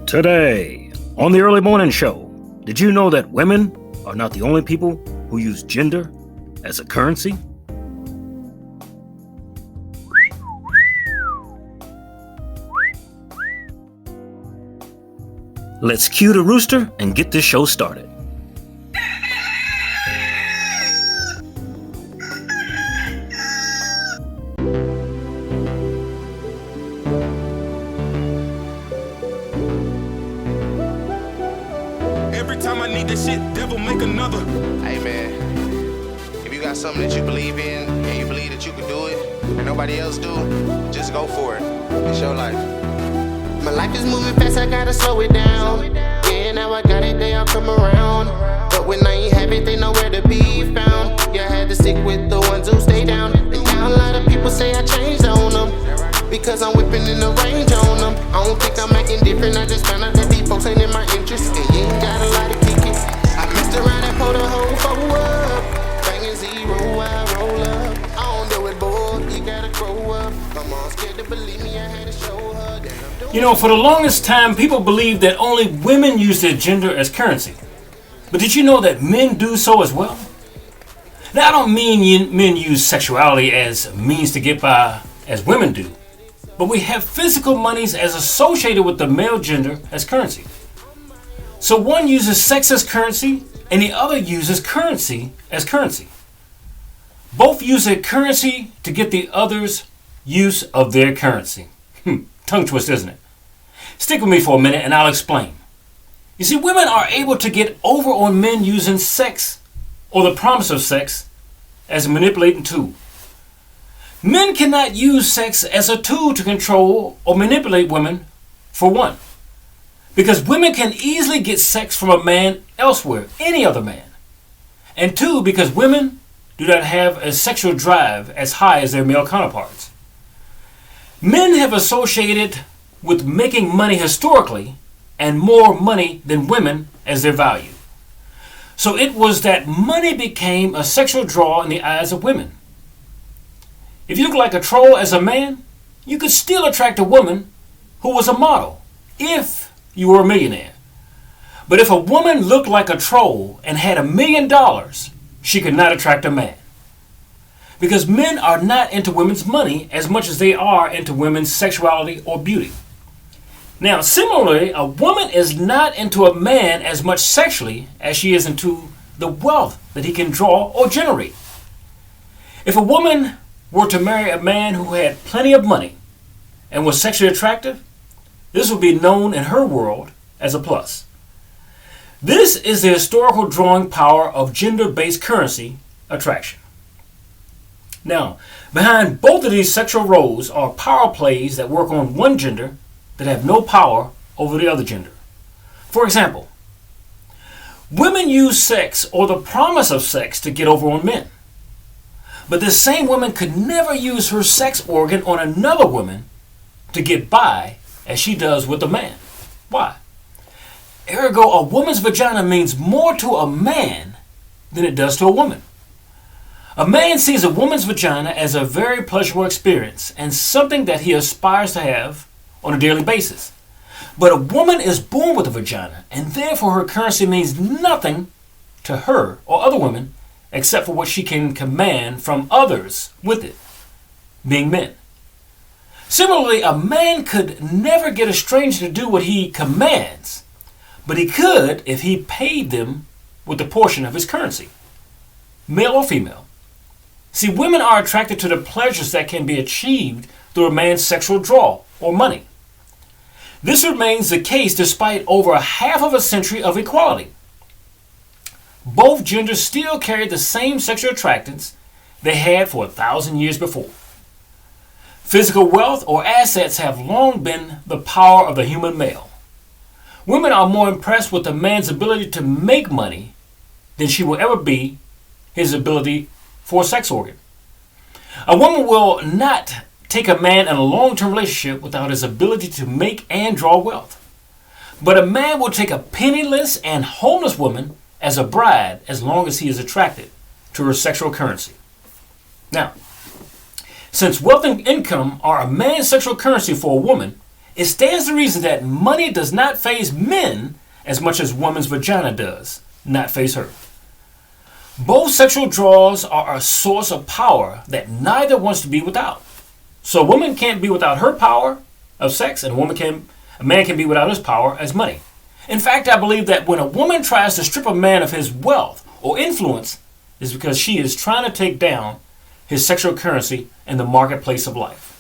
Today, on the early morning show, did you know that women are not the only people who use gender as a currency? Let's cue the rooster and get this show started. Every time I need this shit, devil make another. Hey man, if you got something that you believe in and you believe that you can do it and nobody else do, just go for it. It's your life. My life is moving fast, I gotta slow it down. Yeah, now I got it, they all come around. But when I ain't have it, they nowhere to be found. Yeah, I had to stick with the ones who stay down. And now a lot of people say I changed on them, because I'm whipping in the range on them. I don't think I'm acting different, I just found out that these folks ain't in my interest. And you ain't got a lot to kick it. I messed around and pulled a whole foe up. Banging zero, I roll up. I don't do it, boy, you gotta grow up. My mom's scared to believe me, I had to show her that I'm doing. You know, for the longest time, people believed that only women use their gender as currency. But did you know that men do so as well? Now, I don't mean men use sexuality as a means to get by as women do. But we have physical monies as associated with the male gender as currency. So one uses sex as currency and the other uses currency as currency. Both use a currency to get the other's use of their currency. Tongue twist, isn't it? Stick with me for a minute and I'll explain. You see, women are able to get over on men using sex or the promise of sex as a manipulating tool. Men cannot use sex as a tool to control or manipulate women, for one, because women can easily get sex from a man elsewhere, any other man. And two, because women do not have a sexual drive as high as their male counterparts. Men have associated with making money historically and more money than women as their value. So it was that money became a sexual draw in the eyes of women. If you look like a troll as a man, you could still attract a woman who was a model, if you were a millionaire. But if a woman looked like a troll and had $1 million, she could not attract a man. Because men are not into women's money as much as they are into women's sexuality or beauty. Now, similarly, a woman is not into a man as much sexually as she is into the wealth that he can draw or generate. If a woman were to marry a man who had plenty of money and was sexually attractive, this would be known in her world as a plus. This is the historical drawing power of gender-based currency attraction. Now, behind both of these sexual roles are power plays that work on one gender that have no power over the other gender. For example, women use sex or the promise of sex to get over on men. But this same woman could never use her sex organ on another woman to get by as she does with a man. Why? Ergo, a woman's vagina means more to a man than it does to a woman. A man sees a woman's vagina as a very pleasurable experience and something that he aspires to have on a daily basis. But a woman is born with a vagina, and therefore her currency means nothing to her or other women except for what she can command from others with it, being men. Similarly, a man could never get a stranger to do what he commands, but he could if he paid them with a portion of his currency, male or female. See, women are attracted to the pleasures that can be achieved through a man's sexual draw or money. This remains the case despite over half of a century of equality. Both genders still carry the same sexual attractants they had for 1,000 years before. Physical wealth or assets have long been the power of the human male. Women are more impressed with a man's ability to make money than she will ever be his ability for a sex organ. A woman will not take a man in a long-term relationship without his ability to make and draw wealth. But a man will take a penniless and homeless woman as a bride as long as he is attracted to her sexual currency. Now, since wealth and income are a man's sexual currency for a woman, it stands to reason that money does not faze men as much as woman's vagina does not faze her. Both sexual draws are a source of power that neither wants to be without. So a woman can't be without her power of sex, and a man can be without his power as money. In fact, I believe that when a woman tries to strip a man of his wealth or influence, it's because she is trying to take down his sexual currency in the marketplace of life.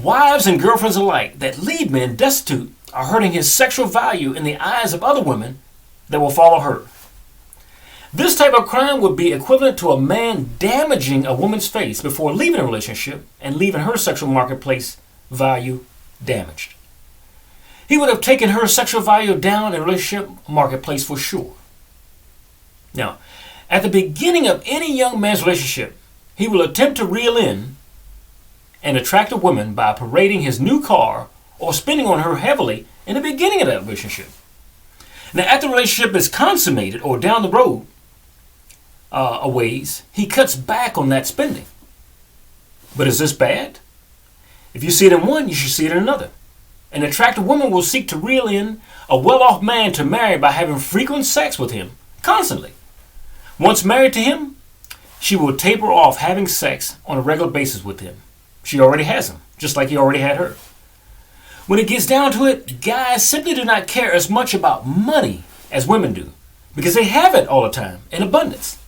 Wives and girlfriends alike that leave men destitute are hurting his sexual value in the eyes of other women that will follow her. This type of crime would be equivalent to a man damaging a woman's face before leaving a relationship and leaving her sexual marketplace value damaged. He would have taken her sexual value down in a relationship marketplace for sure. Now, at the beginning of any young man's relationship, he will attempt to reel in and attract a woman by parading his new car or spending on her heavily in the beginning of that relationship. Now, after the relationship is consummated or down the road a ways, he cuts back on that spending. But is this bad? If you see it in one, you should see it in another. An attractive woman will seek to reel in a well-off man to marry by having frequent sex with him constantly. Once married to him, she will taper off having sex on a regular basis with him. She already has him, just like he already had her. When it gets down to it, guys simply do not care as much about money as women do, because they have it all the time in abundance.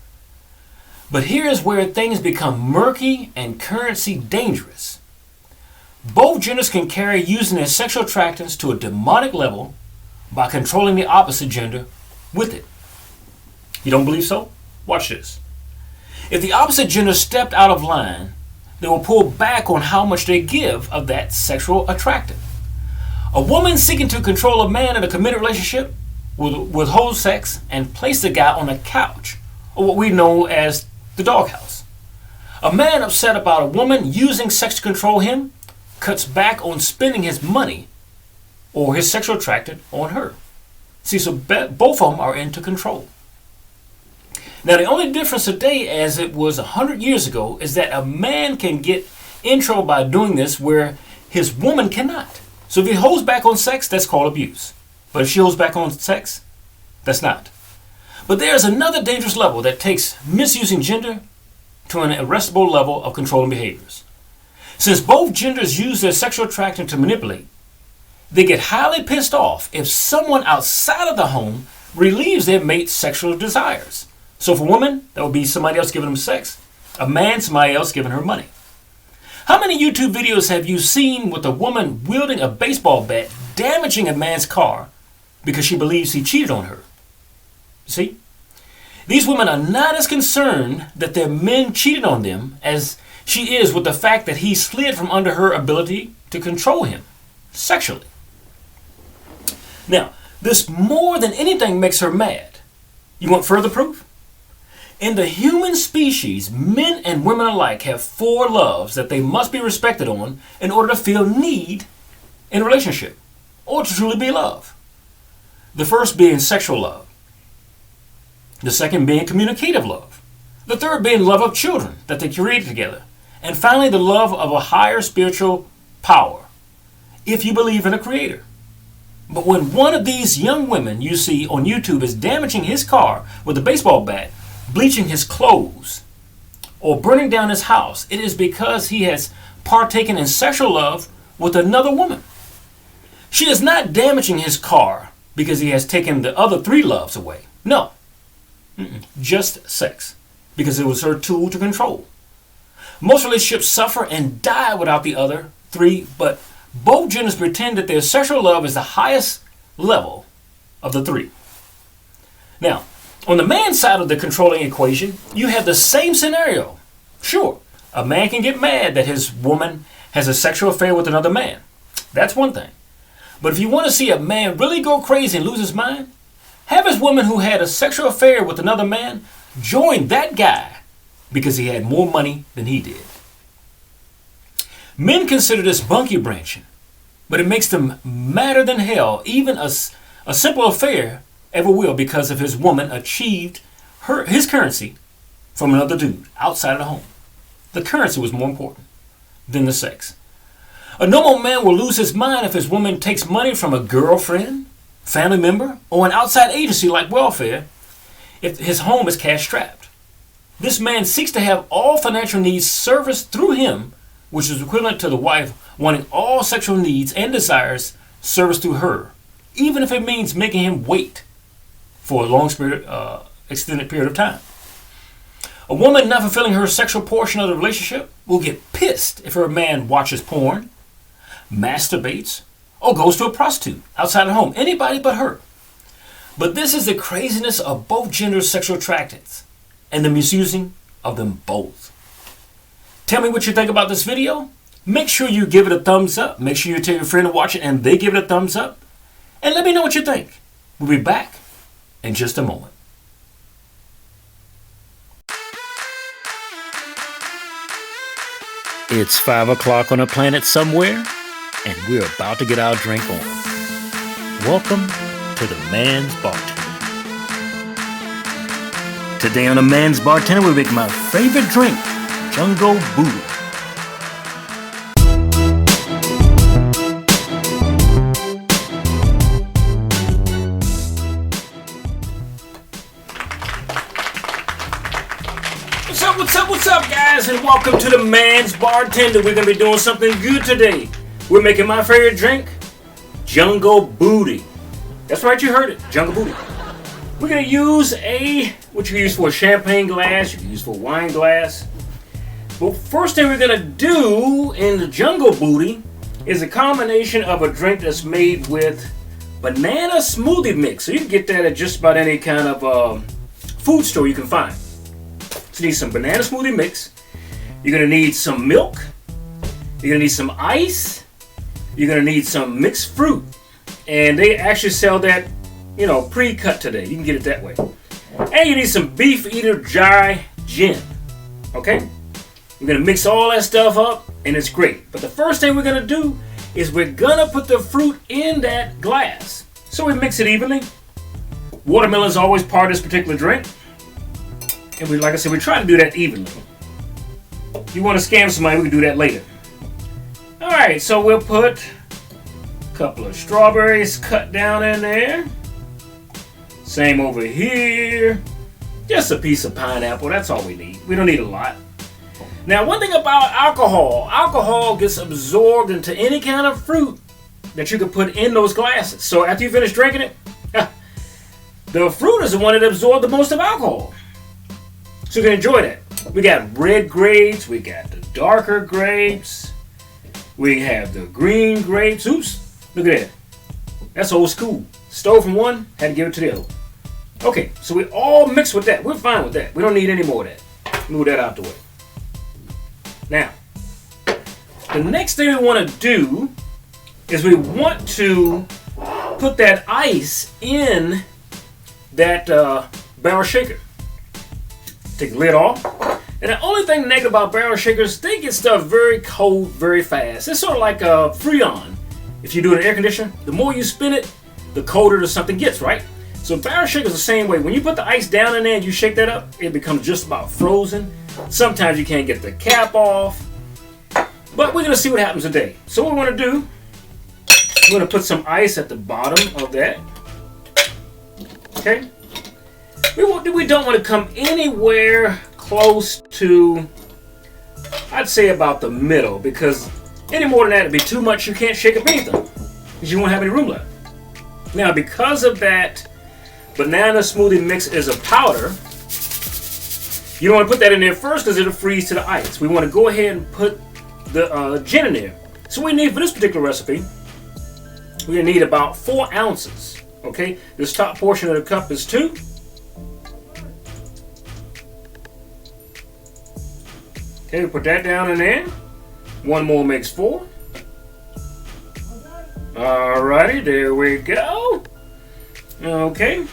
But here is where things become murky and currency dangerous. Both genders can carry using their sexual attractants to a demonic level by controlling the opposite gender with it. You don't believe so? Watch this. If the opposite gender stepped out of line, they will pull back on how much they give of that sexual attractant. A woman seeking to control a man in a committed relationship will withhold sex and place the guy on a couch, or what we know as the doghouse. A man upset about a woman using sex to control him cuts back on spending his money or his sexual attractant on her. See, so both of them are into control. Now, the only difference today, as it was 100 years ago, is that a man can get in trouble by doing this where his woman cannot. So if he holds back on sex, that's called abuse. But if she holds back on sex, that's not. But there's another dangerous level that takes misusing gender to an arrestable level of controlling behaviors. Since both genders use their sexual attraction to manipulate, they get highly pissed off if someone outside of the home relieves their mate's sexual desires. So for women, that would be somebody else giving them sex. A man, somebody else giving her money. How many YouTube videos have you seen with a woman wielding a baseball bat damaging a man's car because she believes he cheated on her? See? These women are not as concerned that their men cheated on them as she is with the fact that he slid from under her ability to control him sexually. Now, this more than anything makes her mad. You want further proof? In the human species, men and women alike have 4 loves that they must be respected on in order to feel need in a relationship or to truly be loved. The first being sexual love. The second being communicative love. The third being love of children that they created together. And finally, the love of a higher spiritual power, if you believe in a creator. But when one of these young women you see on YouTube is damaging his car with a baseball bat, bleaching his clothes, or burning down his house, it is because he has partaken in sexual love with another woman. She is not damaging his car because he has taken the other 3 loves away. No. Just sex, because it was her tool to control. Most relationships suffer and die without the other 3, but both genders pretend that their sexual love is the highest level of the 3. Now, on the man's side of the controlling equation, you have the same scenario. Sure, a man can get mad that his woman has a sexual affair with another man. That's one thing. But if you want to see a man really go crazy and lose his mind, have his woman who had a sexual affair with another man join that guy because he had more money than he did. Men consider this bunkie branching, but it makes them madder than hell. Even a simple affair ever will, because of his woman achieved his currency from another dude outside of the home. The currency was more important than the sex. A normal man will lose his mind if his woman takes money from a girlfriend, family member, or an outside agency like welfare if his home is cash strapped. This man seeks to have all financial needs serviced through him, which is equivalent to the wife wanting all sexual needs and desires serviced through her, even if it means making him wait for a extended period of time. A woman not fulfilling her sexual portion of the relationship will get pissed if her man watches porn, masturbates, or goes to a prostitute outside the home. Anybody but her. But this is the craziness of both genders' sexual attractions and the misusing of them both. Tell me what you think about this video. Make sure you give it a thumbs up. Make sure you tell your friend to watch it and they give it a thumbs up. And let me know what you think. We'll be back in just a moment. It's 5 o'clock on a planet somewhere, and we're about to get our drink on. Welcome to the Man's Bartender. Today on the Man's Bartender, we make my favorite drink, Jungle Booty. What's up, guys, and welcome to the Man's Bartender. We're going to be doing something good today. We're making my favorite drink, Jungle Booty. That's right, you heard it, Jungle Booty. We're going to use what you can use for a champagne glass, you can use for a wine glass. But first thing we're going to do in the Jungle Booty is a combination of a drink that's made with banana smoothie mix. So you can get that at just about any kind of food store you can find. So you need some banana smoothie mix. You're going to need some milk. You're going to need some ice. You're going to need some mixed fruit. And they actually sell that, pre-cut today. You can get it that way. And you need some Beefeater dry gin. Okay? We're going to mix all that stuff up, and it's great. But the first thing we're going to do is we're going to put the fruit in that glass. So we mix it evenly. Watermelon is always part of this particular drink. And like I said, we try to do that evenly. If you want to scam somebody, we can do that later. Alright, so we'll put a couple of strawberries cut down in there. Same over here. Just a piece of pineapple, that's all we need. We don't need a lot. Now, one thing about alcohol gets absorbed into any kind of fruit that you can put in those glasses. So after you finish drinking it, the fruit is the one that absorbs the most of alcohol. So you can enjoy that. We got red grapes, we got the darker grapes, we have the green grapes. Oops, look at that. That's old school. Stole from one, had to give it to the other. Okay, so we all mixed with that. We're fine with that. We don't need any more of that. Move that out the way. Now, the next thing we want to do is we want to put that ice in that barrel shaker. Take the lid off. And the only thing negative about barrel shakers, they get stuff very cold very fast. It's sort of like a Freon. If you do an air conditioner, the more you spin it, the colder the something gets, right? So barrel shakers the same way. When you put the ice down in there and you shake that up, it becomes just about frozen. Sometimes you can't get the cap off. But we're going to see what happens today. So what we're going to do, we're going to put some ice at the bottom of that. Okay? We don't want to come anywhere close to, I'd say about the middle, because any more than that would be too much. You can't shake up anything because you won't have any room left. Now, because of that banana smoothie mix is a powder, you don't want to put that in there first because it'll freeze to the ice. We want to go ahead and put the gin in there. So we need, for this particular recipe, we're going to need about 4 ounces. Okay, this top portion of the cup is 2. Okay, we put that down in there. 1 more makes 4. Alrighty, there we go. Okay.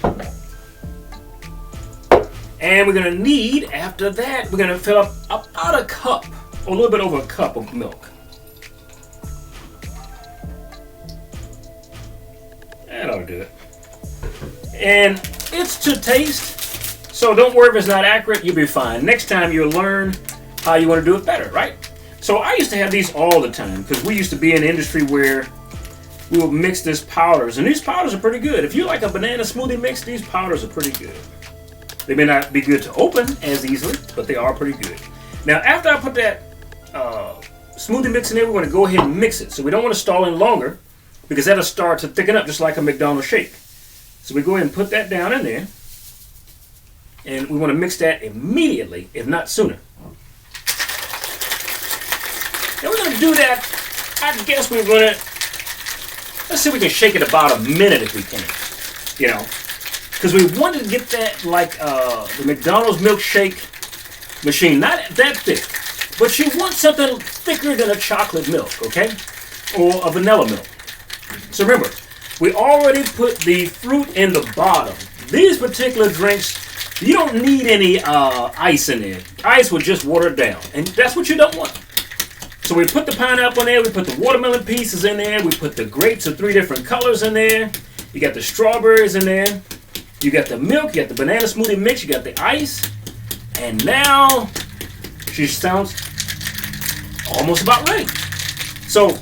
And we're going to need, after that, we're going to fill up about a cup, or a little bit over a cup of milk. That ought to do it. And it's to taste, so don't worry if it's not accurate, you'll be fine. Next time you'll learn how you want to do it better, right? So I used to have these all the time because we used to be in an industry where we would mix these powders, and these powders are pretty good. If you like a banana smoothie mix, these powders are pretty good. They may not be good to open as easily, but they are pretty good. Now, after I put that smoothie mix in there, we're going to go ahead and mix it. So we don't want to stall in longer because that'll start to thicken up just like a McDonald's shake. So we go ahead and put that down in there, and we want to mix that immediately, if not sooner. Now we're going to do that. I guess we're going to, let's see if we can shake it about a minute if we can, you know, because we wanted to get that like the McDonald's milkshake machine, not that thick, but you want something thicker than a chocolate milk, okay, or a vanilla milk. So remember, we already put the fruit in the bottom. These particular drinks, you don't need any ice in there. Ice will just water it down, and that's what you don't want. So we put the pineapple in there, we put the watermelon pieces in there, we put the grapes of 3 different colors in there, you got the strawberries in there, you got the milk, you got the banana smoothie mix, you got the ice, and now she sounds almost about ready. So,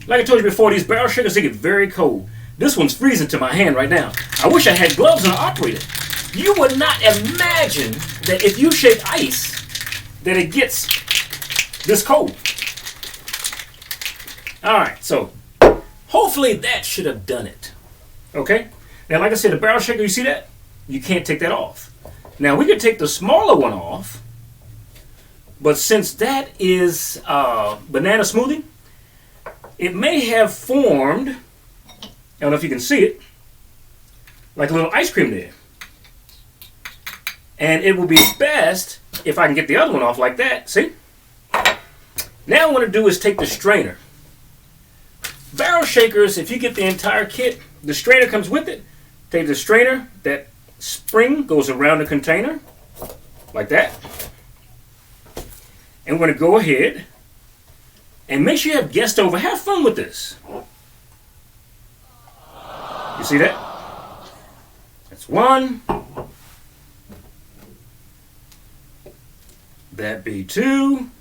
like I told you before, these barrel shakers, they get very cold. This one's freezing to my hand right now. I wish I had gloves and I operated. You would not imagine that if you shake ice, that it gets this cold. Alright, so hopefully that should have done it. Okay? Now, like I said, the barrel shaker, you see that? You can't take that off. Now, we could take the smaller one off, but since that is banana smoothie, it may have formed, I don't know if you can see it, like a little ice cream there. And it will be best if I can get the other one off like that. See? Now what I want to do is take the strainer. Barrel shakers, if you get the entire kit, the strainer comes with it. Take the strainer, that spring goes around the container, like that. And we're going to go ahead and make sure you have guests over. Have fun with this. You see that? That's one. That be 2.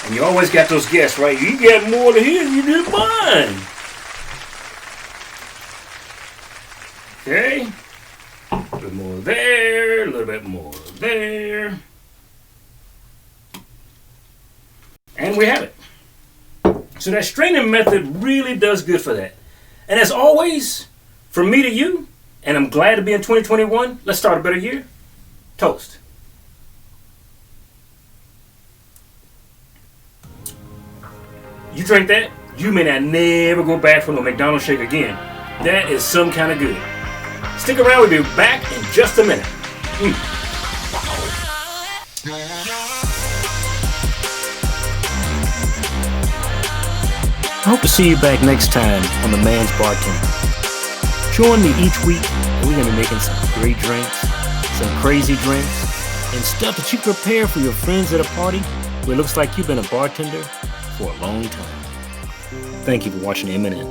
And you always got those guests, right? You get more to here than you do mine. Okay. A little bit more there, a little bit more there. And we have it. So that straining method really does good for that. And as always, from me to you, and I'm glad to be in 2021, let's start a better year. Toast. You drink that, you may not never go back from a McDonald's shake again. That is some kind of good. Stick around, we'll be back in just a minute. I hope to see you back next time on The Man's Bartender. Join me each week, and we're going to be making some great drinks, some crazy drinks, and stuff that you prepare for your friends at a party where it looks like you've been a bartender for a long time. Thank you for watching M&N.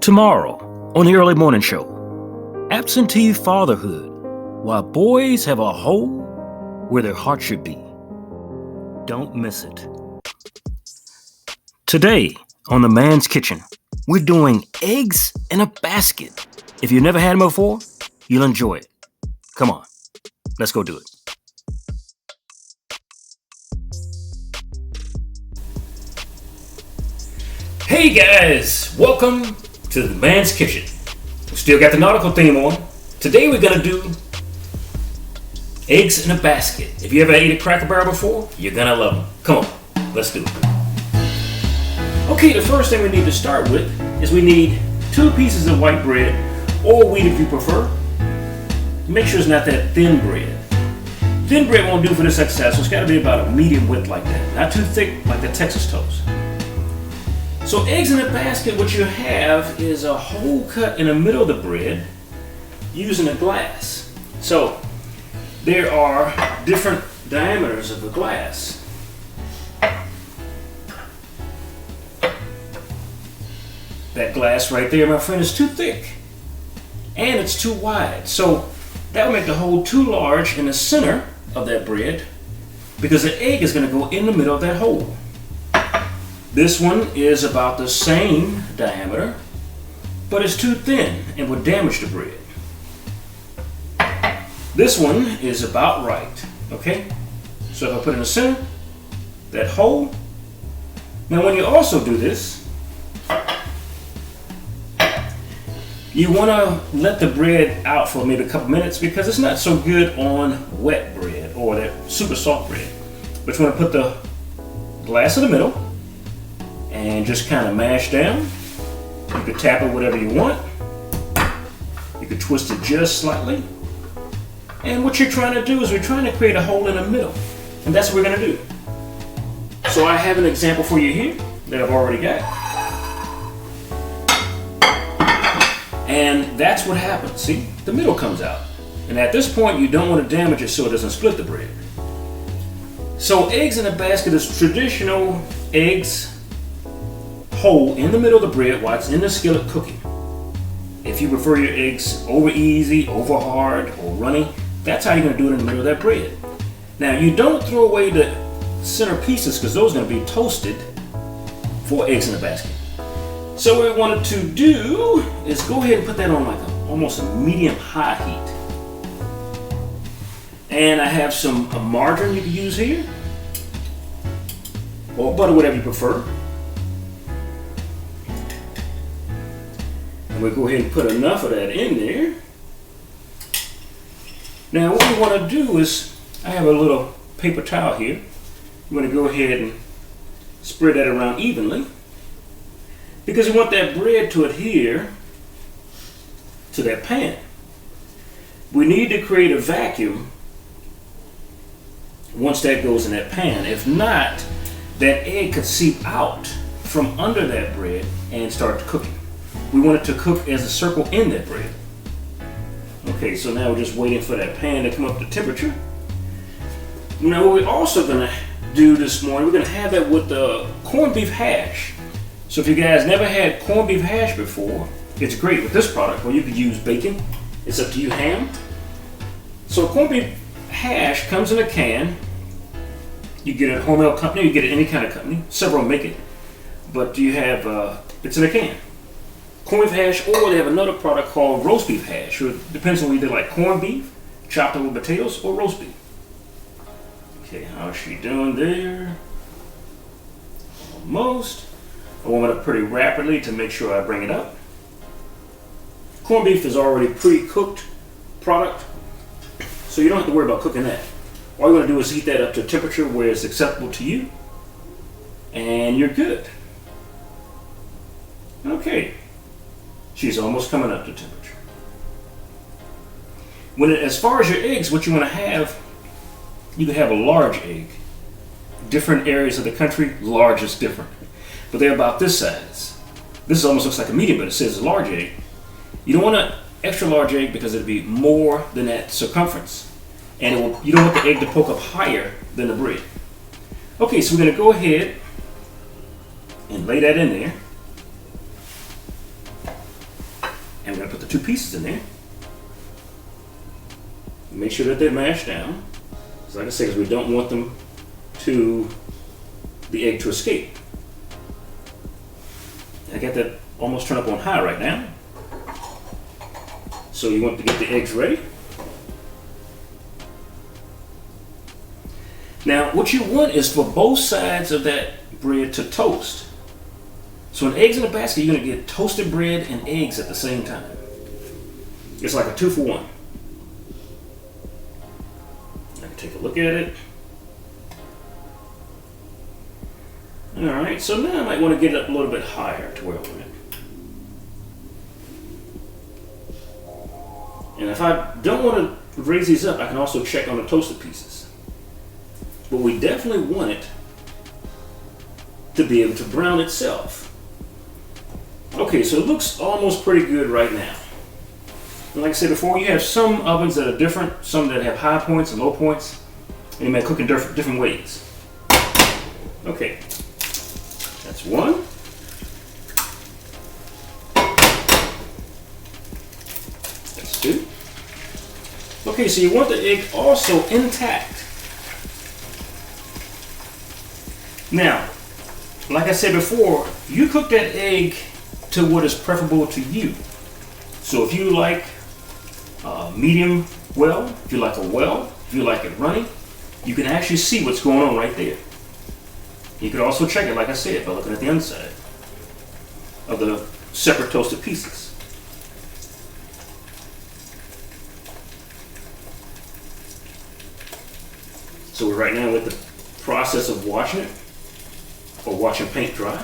Tomorrow on the Early Morning Show, absentee fatherhood, why boys have a hole where their heart should be. Don't miss it. Today on The Man's Kitchen, we're doing eggs in a basket. If you've never had them before, you'll enjoy it. Come on, let's go do it. Hey guys, welcome to The Man's Kitchen. We still got the nautical theme on. Today we're gonna do eggs in a basket. If you ever ate a Cracker Barrel before, you're gonna love them. Come on, let's do it. Okay, the first thing we need to start with is we need 2 pieces of white bread, or wheat if you prefer. Make sure it's not that thin bread. Thin bread won't do for this exercise, so it's gotta be about a medium width like that. Not too thick like the Texas toast. So eggs in a basket, what you have is a hole cut in the middle of the bread using a glass. So there are different diameters of the glass. That glass right there, my friend, is too thick and it's too wide. So that will make the hole too large in the center of that bread, because the egg is going to go in the middle of that hole. This one is about the same diameter, but it's too thin and would damage the bread. This one is about right, okay? So if I put in the center, that hole. Now when you also do this, you want to let the bread out for maybe a couple minutes because it's not so good on wet bread or that super soft bread. But you want to put the glass in the middle and just kind of mash down. You could tap it whatever you want. You could twist it just slightly. And what you're trying to do is we're trying to create a hole in the middle. And that's what we're going to do. So I have an example for you here that I've already got. And that's what happens. See, the middle comes out. And at this point, you don't want to damage it so it doesn't split the bread. So eggs in a basket is traditional eggs whole in the middle of the bread while it's in the skillet cooking. If you prefer your eggs over easy, over hard, or runny, that's how you're going to do it in the middle of that bread. Now, you don't throw away the center pieces because those are going to be toasted for eggs in a basket. So what we wanted to do is go ahead and put that on like almost a medium-high heat. And I have some margarine you can use here, or butter, whatever you prefer. And we'll go ahead and put enough of that in there. Now what we want to do is, I have a little paper towel here. You want to go ahead and spread that around evenly because you want that bread to adhere to that pan. We need to create a vacuum once that goes in that pan. If not, that egg could seep out from under that bread and start cooking. We want it to cook as a circle in that bread. Okay, so now we're just waiting for that pan to come up to temperature. Now what we're also going to do this morning, we're going to have that with the corned beef hash. So if you guys never had corned beef hash before, it's great with this product, or you could use bacon. It's up to you, ham. So corned beef hash comes in a can. You get it at Hormel Company, you get it at any kind of company. Several make it, but you have it's in a can. Corned beef hash, or they have another product called roast beef hash. It depends on either like corned beef, chopped up with potatoes, or roast beef. Okay, how's she doing there? Almost. I warm it up pretty rapidly to make sure I bring it up. Corned beef is already pre-cooked product, so you don't have to worry about cooking that. All you want to do is heat that up to a temperature where it's acceptable to you, and you're good. Okay, she's almost coming up to temperature. As far as your eggs, what you want to have, you can have a large egg. Different areas of the country, large is different. But they're about this size. This almost looks like a medium, but it says large egg. You don't want an extra large egg because it'll be more than that circumference. And you don't want the egg to poke up higher than the bread. Okay, so we're going to go ahead and lay that in there. And we're going to put the two pieces in there. Make sure that they're mashed down. So like I say, because we don't want the egg to escape. I got that almost turned up on high right now. So you want to get the eggs ready. Now what you want is for both sides of that bread to toast. So when eggs in a basket, you're going to get toasted bread and eggs at the same time. It's like a 2-for-1. I can take a look at it. Alright, so now I might want to get it up a little bit higher to where I want it. And if I don't want to raise these up, I can also check on the toasted pieces. But we definitely want it to be able to brown itself. Okay, so it looks almost pretty good right now. And like I said before, you have some ovens that are different, some that have high points and low points, and you may cook in different ways. Okay, that's one. That's two. Okay, so you want the egg also intact. Now, like I said before, you cook that egg to what is preferable to you. So if you like medium well, if you like a well, if you like it runny, you can actually see what's going on right there. You could also check it, like I said, by looking at the underside of the separate toasted pieces. So we're right now with the process of washing it, or washing paint dry.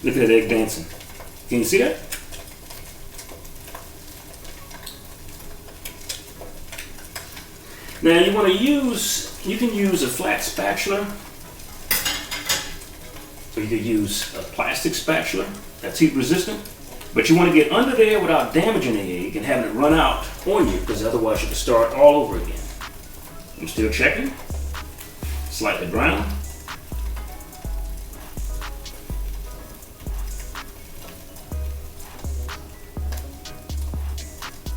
Look at that egg dancing. Can you see that? Now you can use a flat spatula, or you could use a plastic spatula that's heat resistant, but you want to get under there without damaging the egg and having it run out on you, because otherwise you can start all over again. I'm still checking. Slightly brown.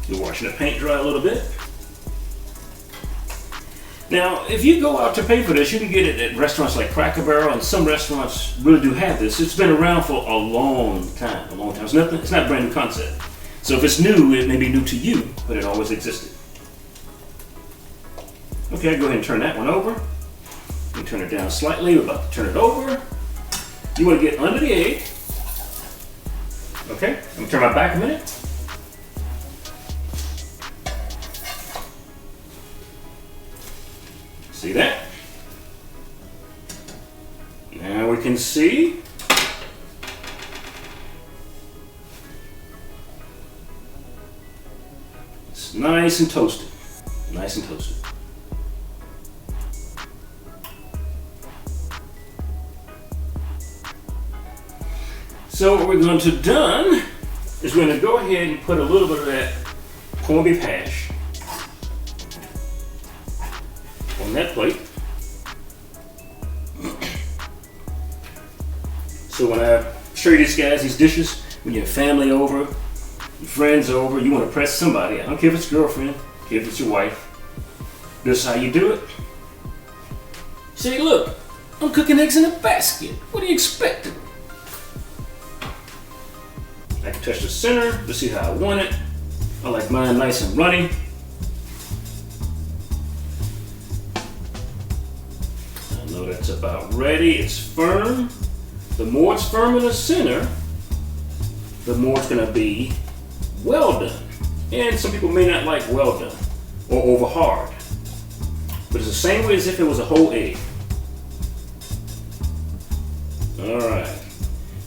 You're washing the paint dry a little bit. Now, if you go out to pay for this, you can get it at restaurants like Cracker Barrel, and some restaurants really do have this. It's been around for a long time. It's not a brand new concept. So if it's new, it may be new to you, but it always existed. Okay, go ahead and turn that one over. You turn it down slightly. We're about to turn it over. You want to get under the egg. Okay, I'm going to turn my back a minute. See that? Now we can see it's nice and toasted. Nice and toasted. So what we're going to do is we're going to go ahead and put a little bit of that corned beef hash on that plate. So when I show you these dishes, when you have family over, your friends over, you want to impress somebody. I don't care if it's your girlfriend, if it's your wife. This is how you do it. Say, look, I'm cooking eggs in a basket. What do you expect? I can touch the center to see how I want it. I like mine nice and runny. I know that's about ready. It's firm. The more it's firm in the center, the more it's going to be well done. And some people may not like well done or over hard. But it's the same way as if it was a whole egg. Alright.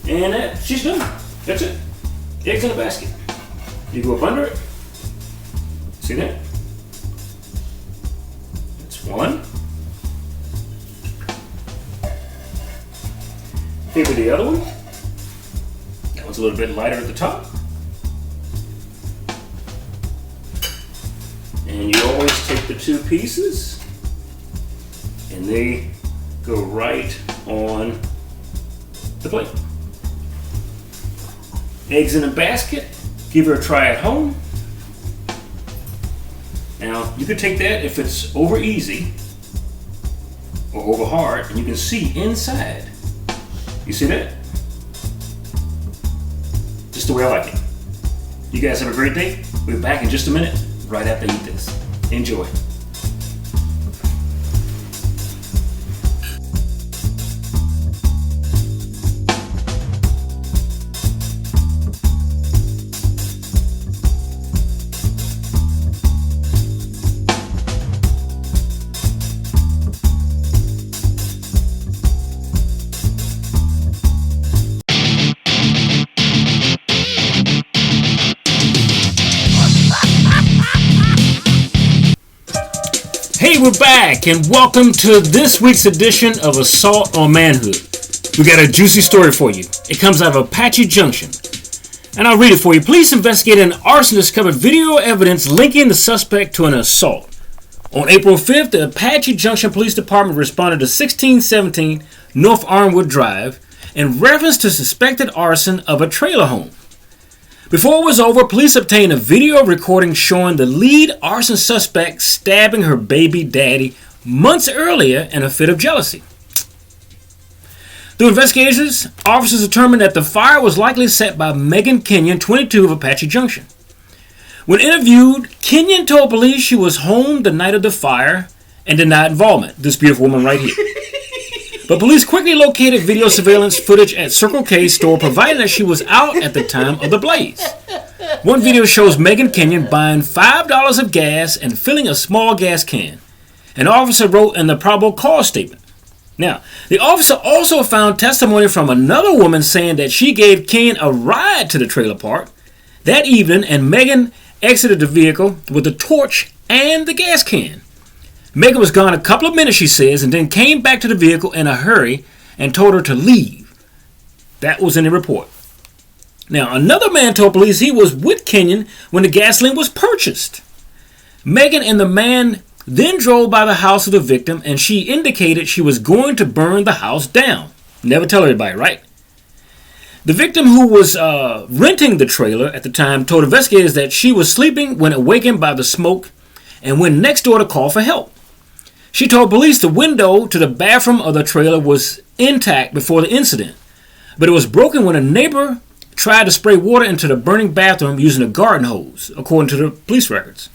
And she's done. That's it. Eggs in a basket. You go up under it. See that? That's one. Here with the other one. That one's a little bit lighter at the top. And you always take the two pieces and they go right on the plate. Eggs in a basket, give her a try at home. Now, you can take that if it's over easy or over hard, and you can see inside. You see that? Just the way I like it. You guys have a great day. We'll be back in just a minute, right after I eat this. Enjoy. Hey, we're back, and welcome to this week's edition of Assault on Manhood. We got a juicy story for you. It comes out of Apache Junction, and I'll read it for you. Police investigating an arson discovered video evidence linking the suspect to an assault. On April 5th, the Apache Junction Police Department responded to 1617 North Armwood Drive in reference to suspected arson of a trailer home. Before it was over, police obtained a video recording showing the lead arson suspect stabbing her baby daddy months earlier in a fit of jealousy. Through investigations, officers determined that the fire was likely set by Megan Kenyon, 22, of Apache Junction. When interviewed, Kenyon told police she was home the night of the fire and denied involvement. This beautiful woman right here. But police quickly located video surveillance footage at Circle K store, providing that she was out at the time of the blaze. One video shows Megan Kenyon buying $5 of gas and filling a small gas can. An officer wrote in the probable cause statement. Now, the officer also found testimony from another woman saying that she gave Kenyon a ride to the trailer park that evening, and Megan exited the vehicle with the torch and the gas can. Megan was gone a couple of minutes, she says, and then came back to the vehicle in a hurry and told her to leave. That was in the report. Now, another man told police he was with Kenyon when the gasoline was purchased. Megan and the man then drove by the house of the victim, and she indicated she was going to burn the house down. Never tell anybody, right? The victim, who was renting the trailer at the time, told investigators that she was sleeping when awakened by the smoke and went next door to call for help. She told police the window to the bathroom of the trailer was intact before the incident, but it was broken when a neighbor tried to spray water into the burning bathroom using a garden hose, according to the police records.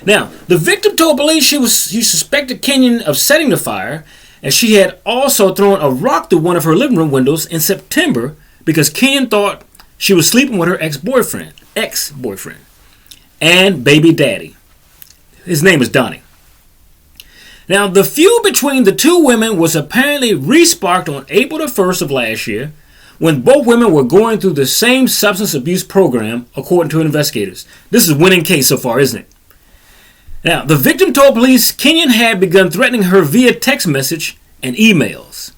Now, the victim told police she suspected Kenyon of setting the fire, as she had also thrown a rock through one of her living room windows in September because Kenyon thought she was sleeping with her ex-boyfriend, and baby daddy. His name is Donnie. Now, the feud between the two women was apparently re-sparked on April the 1st of last year, when both women were going through the same substance abuse program, according to investigators. This is a winning case so far, isn't it? Now, the victim told police Kenyon had begun threatening her via text message and emails.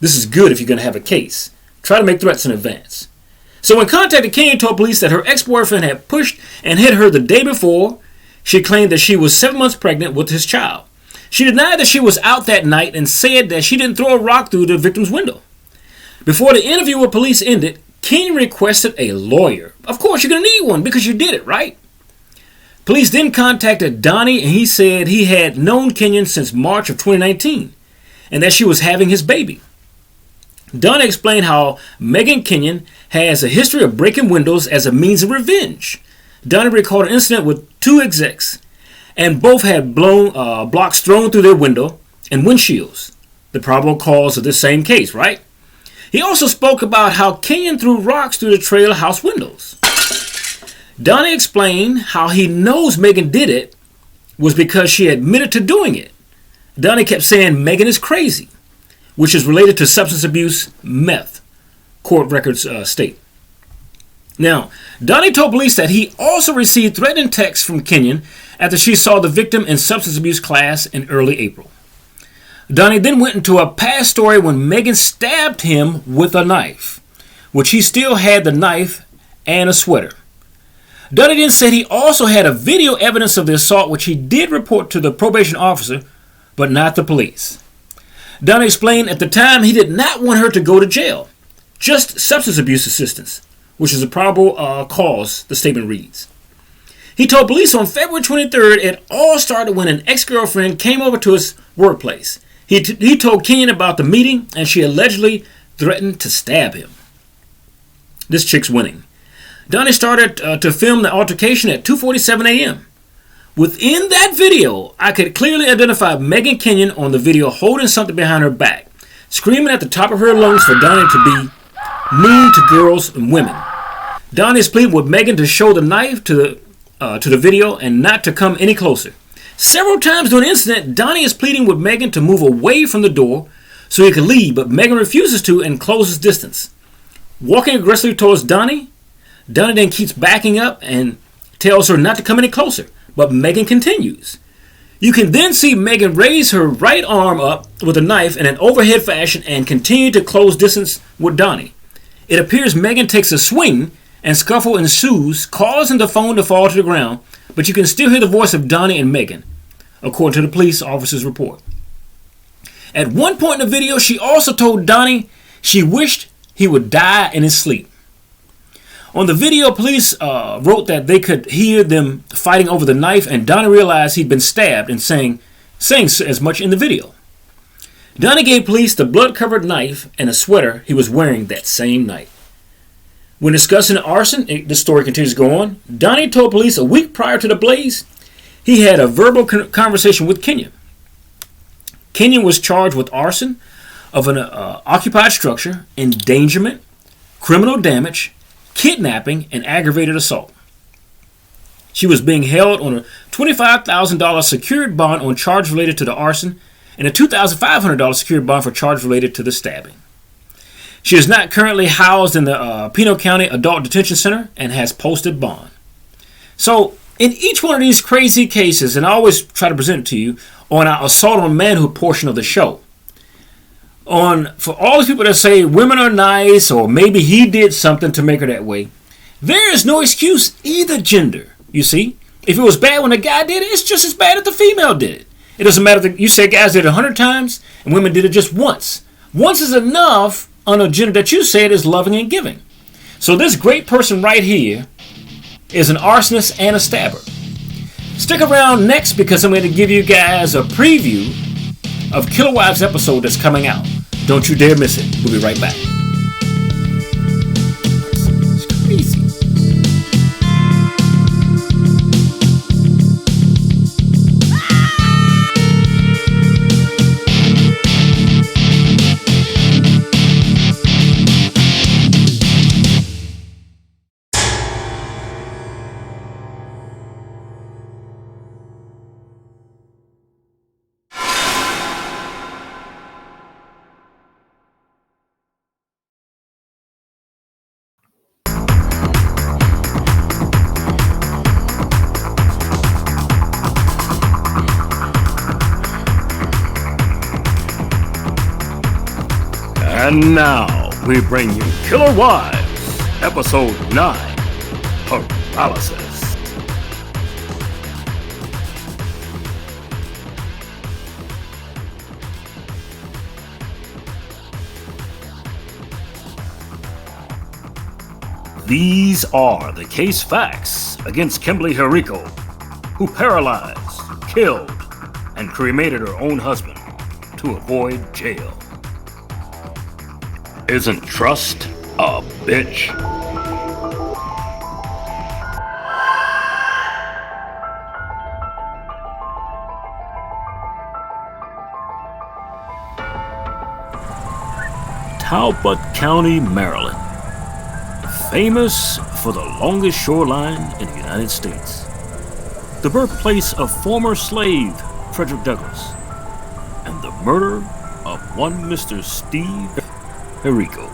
This is good if you're going to have a case. Try to make threats in advance. So when contacted, Kenyon told police that her ex-boyfriend had pushed and hit her the day before. She claimed that she was 7 months pregnant with his child. She denied that she was out that night and said that she didn't throw a rock through the victim's window. Before the interview with police ended, Kenyon requested a lawyer. Of course, you're going to need one because you did it, right? Police then contacted Donnie, and he said he had known Kenyon since March of 2019 and that she was having his baby. Donnie explained how Megan Kenyon has a history of breaking windows as a means of revenge. Donnie recalled an incident with two execs, and both had blocks thrown through their window and windshields, the probable cause of this same case, right? He also spoke about how Kenyon threw rocks through the trailer house windows. Donnie explained how he knows Megan did it was because she admitted to doing it. Donnie kept saying Megan is crazy, which is related to substance abuse meth, court records state. Now, Donnie told police that he also received threatening texts from Kenyon after she saw the victim in substance abuse class in early April. Donnie then went into a past story when Megan stabbed him with a knife, which he still had the knife and a sweater. Donnie then said he also had a video evidence of the assault, which he did report to the probation officer, but not the police. Donnie explained at the time he did not want her to go to jail, just substance abuse assistance, which is a probable cause, the statement reads. He told police on February 23rd it all started when an ex-girlfriend came over to his workplace. He told Kenyon about the meeting, and she allegedly threatened to stab him. This chick's winning. Donnie started to film the altercation at 2:47 a.m. Within that video, I could clearly identify Megan Kenyon on the video holding something behind her back, screaming at the top of her lungs for Donnie to be mean to girls and women. Donnie is pleading with Megan to show the knife to the video and not to come any closer. Several times during the incident, Donnie is pleading with Megan to move away from the door so he can leave, but Megan refuses to and closes distance. Walking aggressively towards Donnie then keeps backing up and tells her not to come any closer, but Megan continues. You can then see Megan raise her right arm up with a knife in an overhead fashion and continue to close distance with Donnie. It appears Megan takes a swing and scuffle ensues, causing the phone to fall to the ground, but you can still hear the voice of Donnie and Megan, according to the police officer's report. At one point in the video, she also told Donnie she wished he would die in his sleep. On the video, police wrote that they could hear them fighting over the knife, and Donnie realized he'd been stabbed and saying saying as much in the video. Donnie gave police the blood-covered knife and a sweater he was wearing that same night. When discussing arson, the story continues to go on, Donnie told police a week prior to the blaze, he had a verbal conversation with Kenyon. Kenyon was charged with arson of an occupied structure, endangerment, criminal damage, kidnapping, and aggravated assault. She was being held on a $25,000 secured bond on charge related to the arson and a $2,500 secured bond for charge related to the stabbing. She is not currently housed in the Pinal County Adult Detention Center and has posted bond. So, in each one of these crazy cases, and I always try to present it to you on our assault on manhood portion of the show, for all the people that say women are nice or maybe he did something to make her that way, there is no excuse either gender. You see, if it was bad when a guy did it, it's just as bad if the female did it. It doesn't matter if you say guys did it 100 times and women did it just once. Once is enough on a gender that you said is loving and giving. So this great person right here is an arsonist and a stabber. Stick around next because I'm going to give you guys a preview of Killer Wives episode that's coming out. Don't you dare miss it. We'll be right back. It's crazy. And now we bring you Killer Wives, Episode 9, Paralysis. These are the case facts against Kimberly Herrico, who paralyzed, killed, and cremated her own husband to avoid jail. Isn't trust a bitch? Talbot County, Maryland. Famous for the longest shoreline in the United States. The birthplace of former slave Frederick Douglass. And the murder of one Mr. Steve Herrico.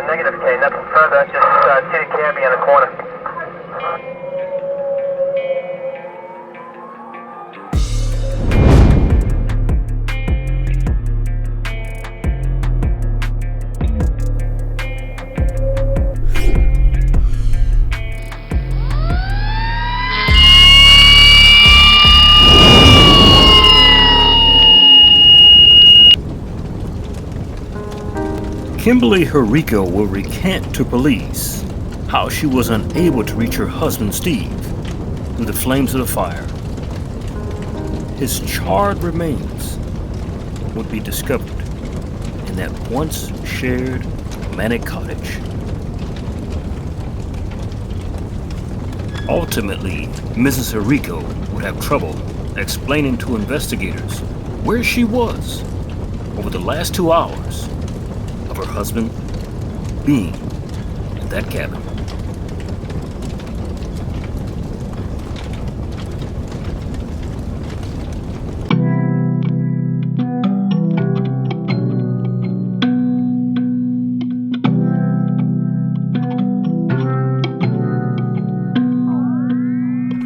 Negative K, nothing further, just see the cab in the corner. Kimberly Herrico will recant to police how she was unable to reach her husband Steve through the flames of the fire. His charred remains would be discovered in that once shared romantic cottage. Ultimately, Mrs. Herrico would have trouble explaining to investigators where she was over the last 2 hours of her husband being in that cabin.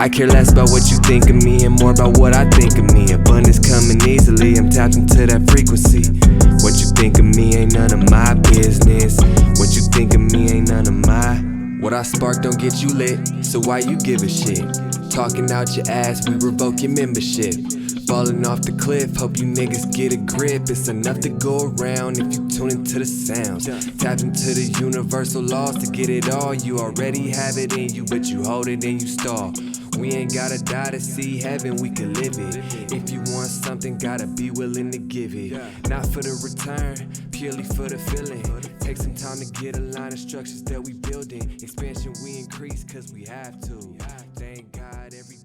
I I care less about what you think of me and more about what I think of me. Abundance coming easily, I'm tapped into that frequency. What you think of me ain't none of my business. What you think of me ain't none of my. What I spark don't get you lit, so why you give a shit? Talking out your ass, we revoke your membership. Falling off the cliff, hope you niggas get a grip. It's enough to go around if you tune into the sounds. Tap into the universal laws to get it all. You already have it in you, but you hold it and you stall. We ain't gotta die to see heaven, we can live it. If you want something, gotta be willing to give it. Not for the return, purely for the feeling. Take some time to get a line of structures that we building. Expansion we increase cause we have to. Thank God every